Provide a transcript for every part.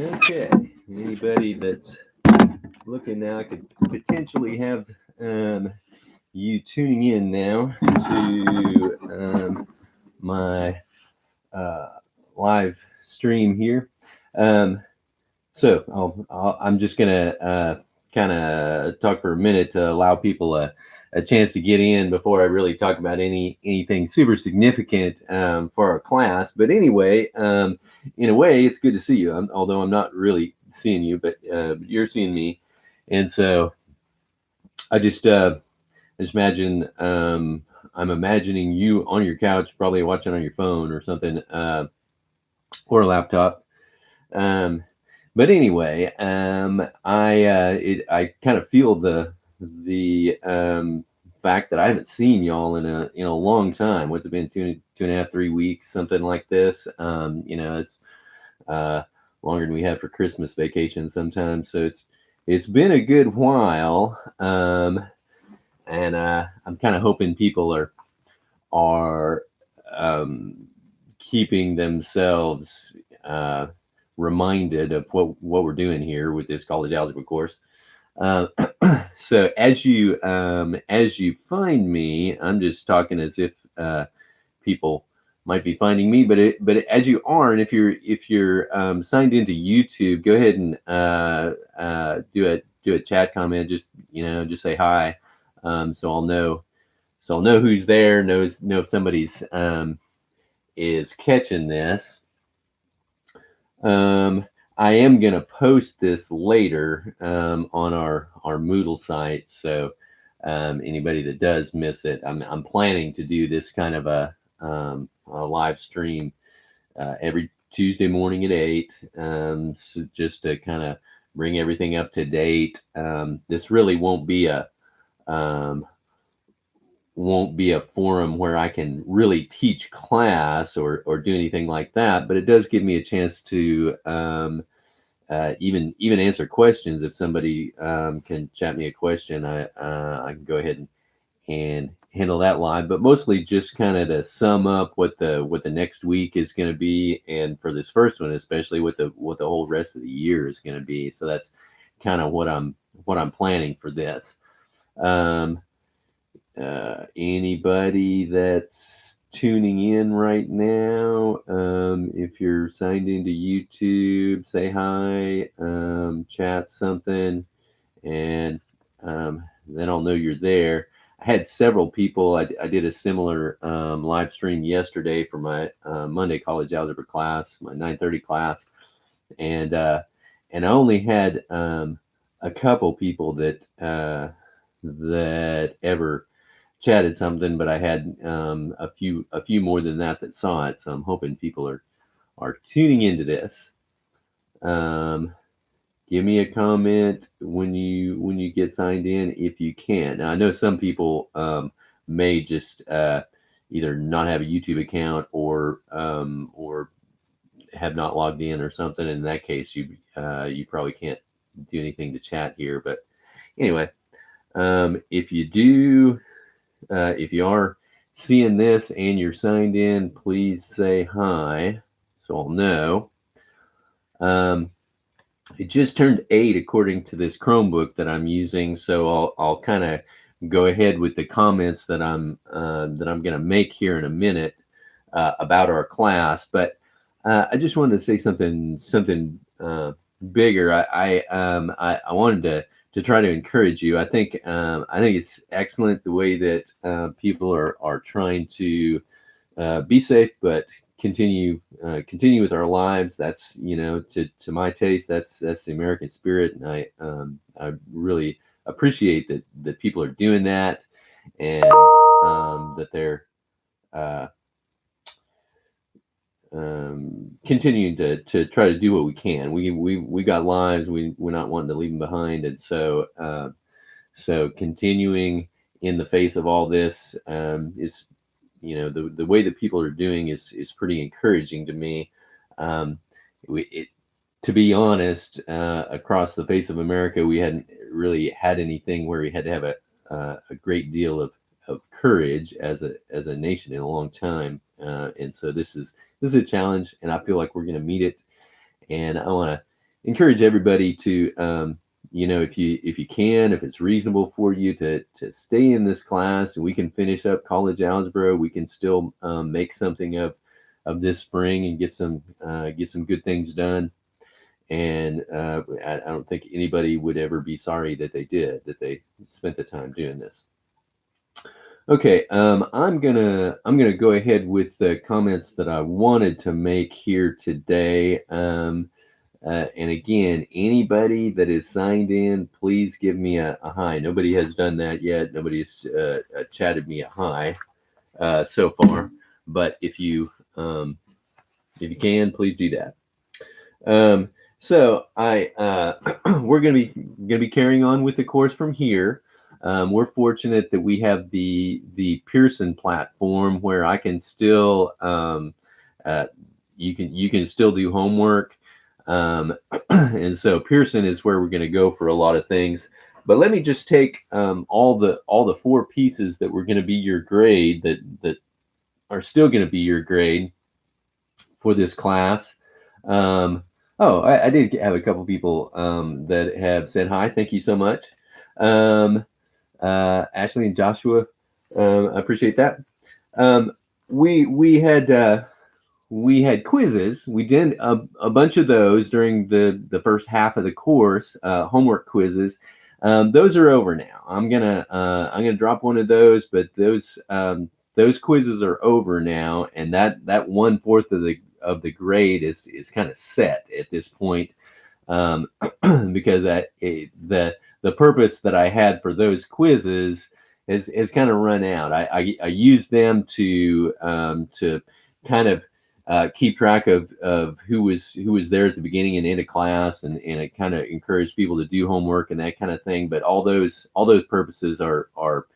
Okay. Anybody that's looking now could potentially have you tuning in now to my uh, live stream here. Um, I'm just gonna kind of talk for a minute to allow people a chance to get in before I really talk about anything super significant for our class. But anyway, in a way, it's good to see you. Although I'm not really seeing you, but you're seeing me, and so I just imagine I'm imagining you on your couch, probably watching on your phone or something, or a laptop. Um, but anyway, I kind of feel the fact that I haven't seen y'all in a long time. What's it been, 2.5, 3 weeks, something like this? It's uh, longer than we have for Christmas vacation sometimes. So it's been a good while, and I'm kind of hoping people are um, keeping themselves uh, reminded of what we're doing here with this college algebra course. Uh, so as you find me, I'm just talking as if people might be finding me, but as you aren't, if you're signed into YouTube, go ahead and do a chat comment. Just say hi, so I'll know who's there. Know if somebody's is catching this. Um, I am going to post this later on our Moodle site. So anybody that does miss it, I'm planning to do this kind of a live stream every Tuesday morning at 8, so just to kind of bring everything up to date. This really um, won't be a forum where I can really teach class or do anything like that, but it does give me a chance to even answer questions. If somebody can chat me a question, I can go ahead and handle that live. But mostly just kind of to sum up what the next week is going to be, and for this first one, especially what the whole rest of the year is going to be. So that's kind of what I'm planning for this. Um, Anybody that's tuning in right now, if you're signed into YouTube, say hi, chat something, and then I'll know you're there. I had several people. I did a similar live stream yesterday for my Monday college algebra class, my 9:30 class, and I only had a couple people that ever chatted something, but I had a few more than that saw it. So I'm hoping people are tuning into this. Um, Give me a comment when you get signed in if you can. Now I know some people may just either not have a YouTube account or have not logged in or something. In that case, you probably can't do anything to chat here. But anyway, if you do. If you are seeing this and you're signed in, please say hi so I'll know. Um, it just turned 8 according to this Chromebook that I'm using, so I'll kind of go ahead with the comments that I'm going to make here in a minute about our class. But I just wanted to say something bigger. I wanted to try to encourage you. I think it's excellent the way that people are trying to be safe, but continue with our lives. That's to my taste, that's the American spirit, and I really appreciate that people are doing that, and that they're uh, continuing to try to do what we can. We got lives. We're not wanting to leave them behind, and so continuing in the face of all this is the way that people are doing is pretty encouraging to me. Um, to be honest, across the face of America, we hadn't really had anything where we had to have a great deal of courage as a nation in a long time, and so this is a challenge, and I feel like we're going to meet it, and I want to encourage everybody to, if you can, if it's reasonable for you to stay in this class, and we can finish up college algebra, we can still make something of this spring and get some good things done. And I don't think anybody would ever be sorry that they spent the time doing this. Okay, I'm gonna go ahead with the comments that I wanted to make here today. And again, anybody that is signed in, please give me a hi. Nobody has done that yet. Nobody has chatted me a hi so far. But if you can, please do that. So we're gonna be carrying on with the course from here. We're fortunate that we have the Pearson platform where I can still uh, you can still do homework, and so Pearson is where we're going to go for a lot of things. But let me just take all the four pieces that were going to be your grade that are still going to be your grade for this class. Um, I did have a couple people that have said hi. Thank you so much, um, Ashley and Joshua. I appreciate that. Um, we we had quizzes. We did a bunch of those during the first half of the course, homework quizzes. Those are over now. I'm gonna drop one of those, but those quizzes are over now, and that 1/4 of the grade is kind of set at this point, um, because the purpose that I had for those quizzes has kind of run out. I used them to kind of keep track of who was there at the beginning and end of class, and it kind of encouraged people to do homework and that kind of thing. But all those purposes are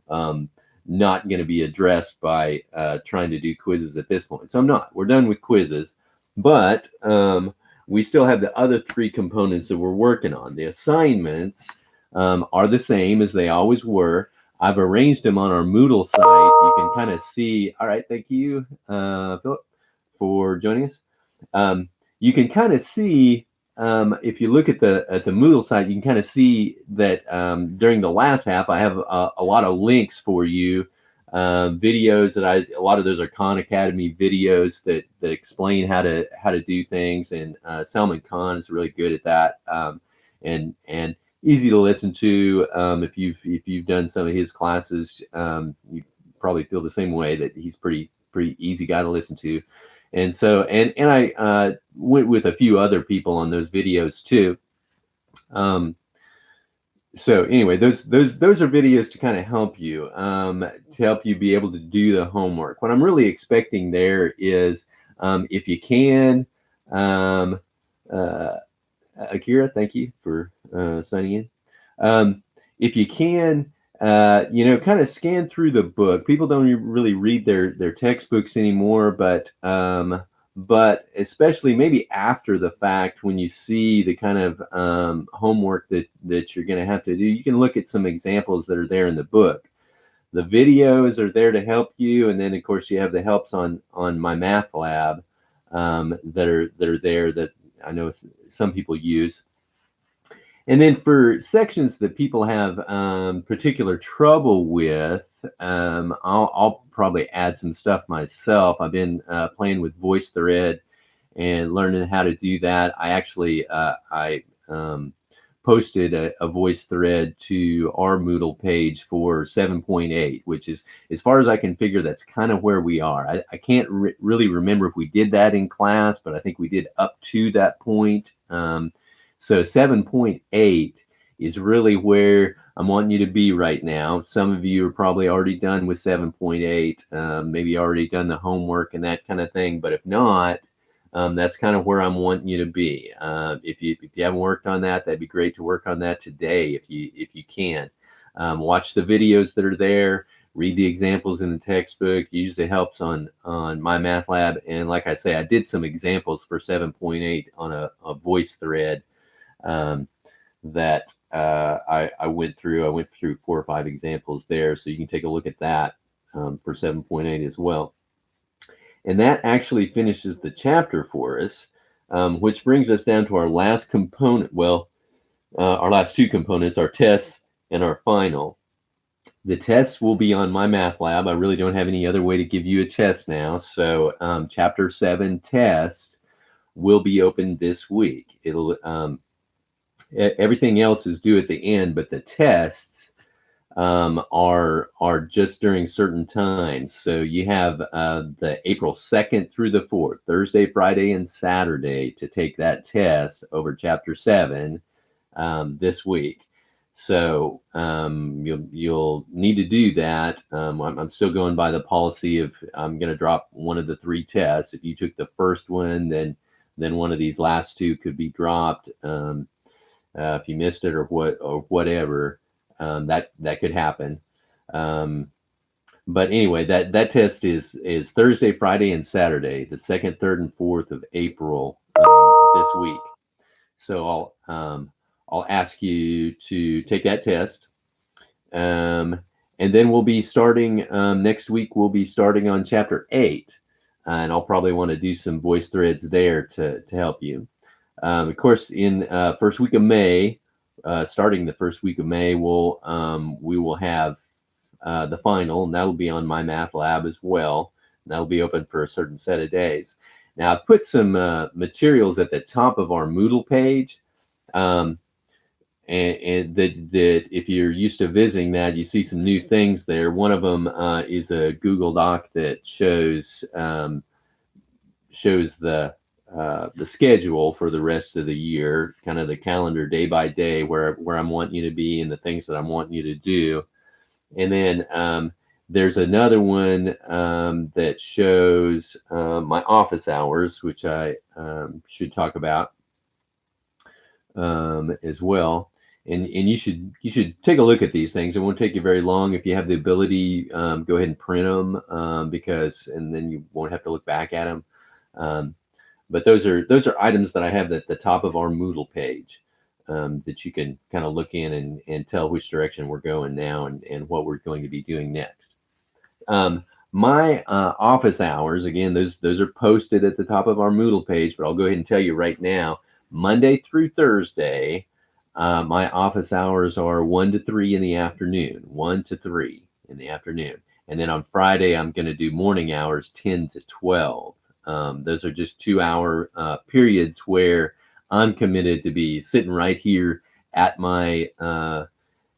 um, not going to be addressed by trying to do quizzes at this point. So I'm not. We're done with quizzes, but we still have the other three components that we're working on. The assignments are the same as they always were. I've arranged them on our Moodle site. You can kind of see. All right, thank you, Philip, for joining us. You can kind of see if you look at the Moodle site, you can kind of see that during the last half, I have a lot of links for you, videos that a lot of those are Khan Academy videos that explain how to do things, and Salman Khan is really good at that, and easy to listen to. If you've done some of his classes, you probably feel the same way, that he's pretty easy guy to listen to. And so, and I went with a few other people on those videos too. So anyway, those are videos to kind of help you, be able to do the homework. What I'm really expecting there is, if you can, um, uh, Akira, thank you for signing in. If you can, kind of scan through the book. People don't really read their textbooks anymore, but especially maybe after the fact, when you see the kind of homework that you're going to have to do, you can look at some examples that are there in the book. The videos are there to help you, and then of course you have the helps on My Math Lab that are there that I know some people use. And then for sections that people have particular trouble with, I'll probably add some stuff myself. I've been playing with VoiceThread and learning how to do that. I actually I posted a VoiceThread to our Moodle page for 7.8, which is, as far as I can figure, that's kind of where we are. I can't really remember if we did that in class, but I think we did up to that point. So 7.8 is really where I'm wanting you to be right now. Some of you are probably already done with 7.8, maybe already done the homework and that kind of thing. But if not, that's kind of where I'm wanting you to be. If you haven't worked on that, that'd be great to work on that today if you can. Watch the videos that are there. Read the examples in the textbook. Use the helps on My Math Lab. And like I say, I did some examples for 7.8 on a VoiceThread that I went through. I went through 4 or 5 examples there, so you can take a look at that for 7.8 as well. And that actually finishes the chapter for us. which brings us down to our last component. Well, our last two components, our tests and our final. The tests will be on my math lab. I really don't have any other way to give you a test now. So chapter 7 test will be open this week. It'll everything else is due at the end, but the tests are just during certain times. So you have the April 2nd through the 4th, Thursday, Friday, and Saturday to take that test over chapter 7 this week. So you'll need to do that. I'm still going by the policy of I'm going to drop one of the 3 tests. If you took the first one, then one of these last 2 could be dropped. If you missed it or whatever, that could happen. But anyway, that test is Thursday, Friday, and Saturday, the 2nd, 3rd, and 4th of April this week. So I'll ask you to take that test, and then we'll be starting next week. We'll be starting on chapter 8, and I'll probably want to do some voice threads there to help you. Of course, in first week of May, starting the first week of May, we will have the final, and that'll be on my math lab as well. And that'll be open for a certain set of days. Now, I've put some materials at the top of our Moodle page, and that if you're used to visiting that, you see some new things there. One of them is a Google Doc that shows the schedule for the rest of the year, kind of the calendar day by day, where I'm wanting you to be and the things that I'm wanting you to do. And then there's another one that shows my office hours, which I should talk about as well. And you should take a look at these things. It won't take you very long. If you have the ability, go ahead and print them and then you won't have to look back at them. But those are items that I have at the top of our Moodle page that you can kind of look in and tell which direction we're going now and what we're going to be doing next. My office hours, again, those are posted at the top of our Moodle page, but I'll go ahead and tell you right now, Monday through Thursday, my office hours are 1 to 3 in the afternoon, 1 to 3 in the afternoon. And then on Friday, I'm going to do morning hours, 10 to 12. Those are just 2-hour periods where I'm committed to be sitting right here at my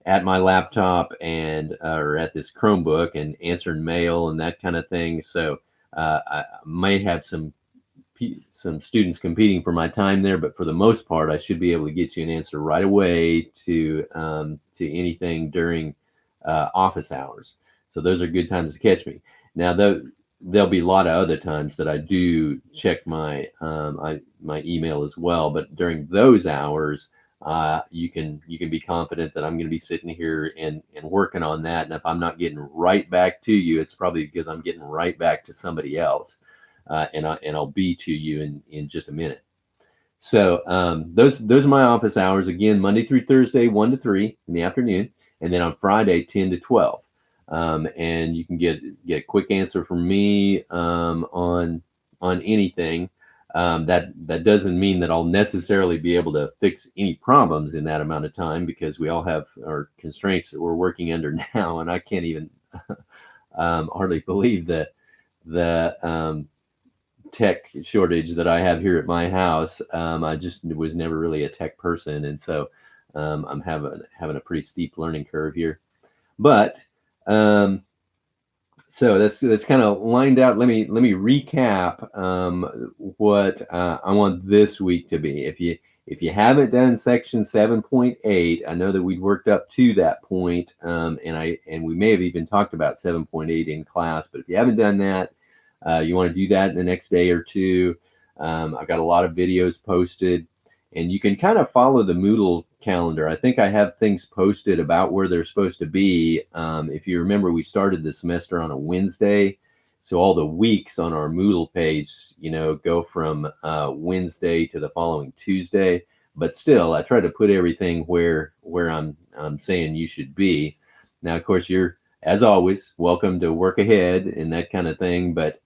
laptop and or at this Chromebook and answering mail and that kind of thing. So I may have some students competing for my time there, but for the most part, I should be able to get you an answer right away to anything during office hours. So those are good times to catch me. Now, there'll be a lot of other times that I do check my my email as well, but during those hours, you can be confident that I'm going to be sitting here and working on that. And if I'm not getting right back to you, it's probably because I'm getting right back to somebody else, and I'll be to you in just a minute. So those are my office hours. Again, Monday through Thursday, 1 to 3 in the afternoon, and then on Friday, 10 to 12. And you can get a quick answer from me on anything. That doesn't mean that I'll necessarily be able to fix any problems in that amount of time, because we all have our constraints that we're working under now, and I can't even hardly believe that the tech shortage that I have here at my house. I just was never really a tech person, and so I'm having a pretty steep learning curve here, but. So that's kind of lined out. Let me recap what I want this week to be. If you haven't done section 7.8, I know that we'd worked up to that point, and we may have even talked about 7.8 in class. But if you haven't done that, you want to do that in the next day or two. I've got a lot of videos posted, and you can kind of follow the Moodle calendar. I think I have things posted about where they're supposed to be. If you remember, we started the semester on a Wednesday, so all the weeks on our Moodle page, go from Wednesday to the following Tuesday. But still, I try to put everything where I'm saying you should be. Now, of course, you're, as always, welcome to work ahead and that kind of thing. But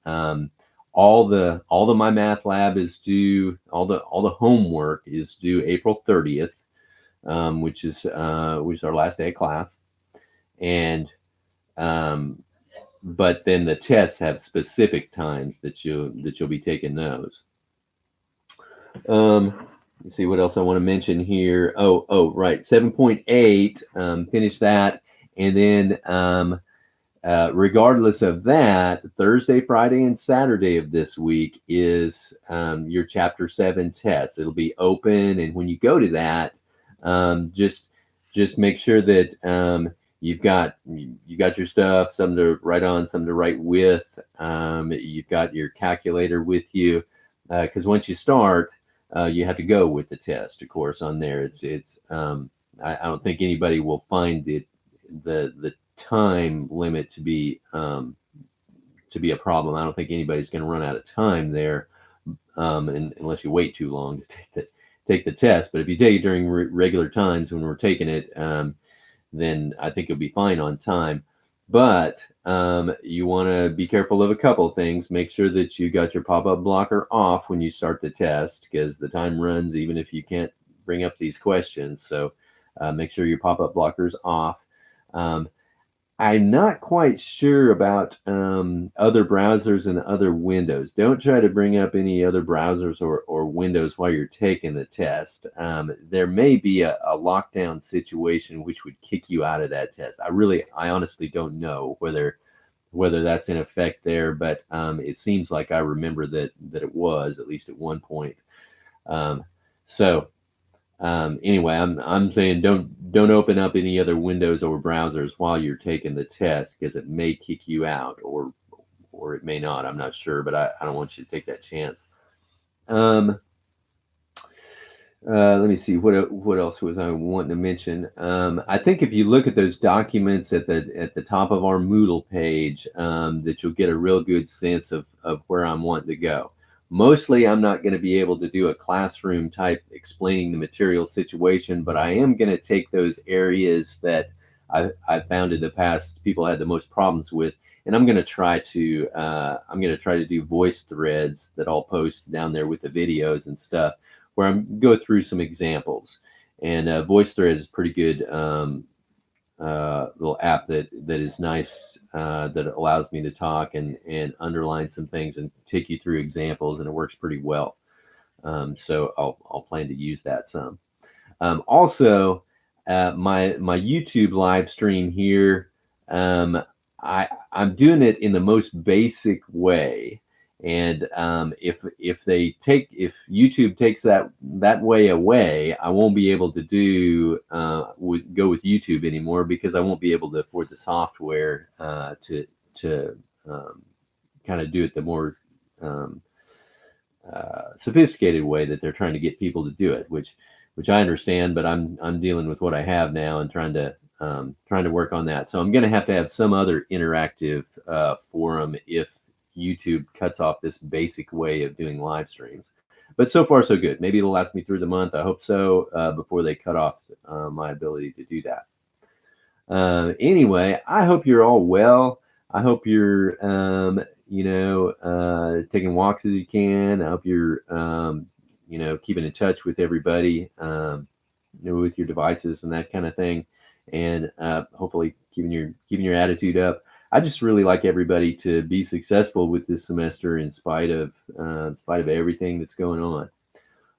all the My Math Lab is due. All the homework is due April 30th, which is our last day of class, and but then the tests have specific times that you'll be taking those. Let's see what else I want to mention here. Right, 7.8. Finish that, and then regardless of that, Thursday, Friday, and Saturday of this week is your Chapter 7 test. It'll be open, and when you go to that, just make sure that you've got your stuff, something to write on, something to write with. You've got your calculator with you, because once you start, you have to go with the test. Of course, on there, I don't think anybody will find the time limit to be a problem. I don't think anybody's going to run out of time there, unless you wait too long to take the test. But if you take it during regular times when we're taking it, then I think you'll be fine on time. But you want to be careful of a couple of things. Make sure that you got your pop-up blocker off when you start the test, because the time runs even if you can't bring up these questions. So make sure your pop-up blocker's off. I'm not quite sure about other browsers and other windows. Don't try to bring up any other browsers or windows while you're taking the test. There may be a lockdown situation which would kick you out of that test. I honestly don't know whether that's in effect there, but it seems like I remember that it was, at least at one point. Anyway, I'm saying don't open up any other windows or browsers while you're taking the test, because it may kick you out, or it may not. I'm not sure, but I don't want you to take that chance. Let me see what else was I wanting to mention. I think if you look at those documents at the top of our Moodle page, that you'll get a real good sense of where I'm wanting to go. Mostly, I'm not going to be able to do a classroom type explaining the material situation, but I am going to take those areas that I found in the past people had the most problems with, and I'm going to try to do voice threads that I'll post down there with the videos and stuff, where I'm go through some examples. And VoiceThread is a pretty good little app that is nice, that allows me to talk and underline some things and take you through examples, and it works pretty well. So I'll plan to use that some. Also, my YouTube live stream here, I'm doing it in the most basic way. And if YouTube takes that way away, I won't be able to go with YouTube anymore, because I won't be able to afford the software to kind of do it the more sophisticated way that they're trying to get people to do it, which I understand, but I'm dealing with what I have now and trying to work on that. So I'm going to have some other interactive forum if YouTube cuts off this basic way of doing live streams. But so far so good. Maybe it'll last me through the month. I hope so, before they cut off my ability to do that. Anyway, I hope you're all well. I hope you're taking walks as you can. I hope you're keeping in touch with everybody, with your devices and that kind of thing, and hopefully keeping your attitude up. I just really like everybody to be successful with this semester in spite of everything that's going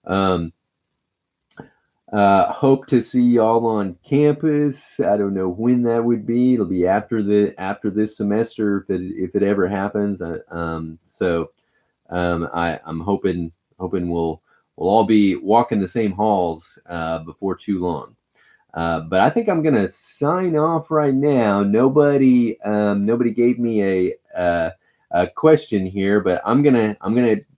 on. Hope to see y'all on campus. I don't know when that would be. It'll be after this semester, if it ever happens. I'm hoping we'll all be walking the same halls before too long. But I think I'm gonna sign off right now. Nobody gave me a question here, but I'm gonna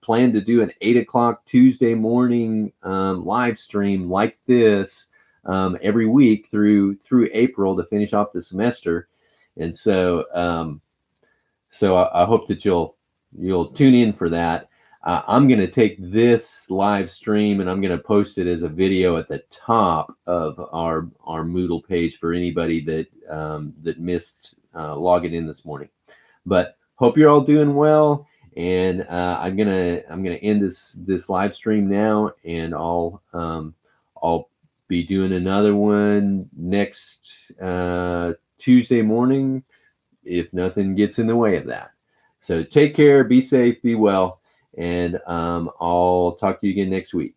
plan to do an 8:00 Tuesday morning live stream like this every week through April to finish off the semester. And so I hope that you'll tune in for that. I'm going to take this live stream and I'm going to post it as a video at the top of our Moodle page for anybody that missed logging in this morning. But hope you're all doing well. And I'm gonna end this live stream now, and I'll be doing another one next Tuesday morning if nothing gets in the way of that. So take care, be safe, be well, and I'll talk to you again next week.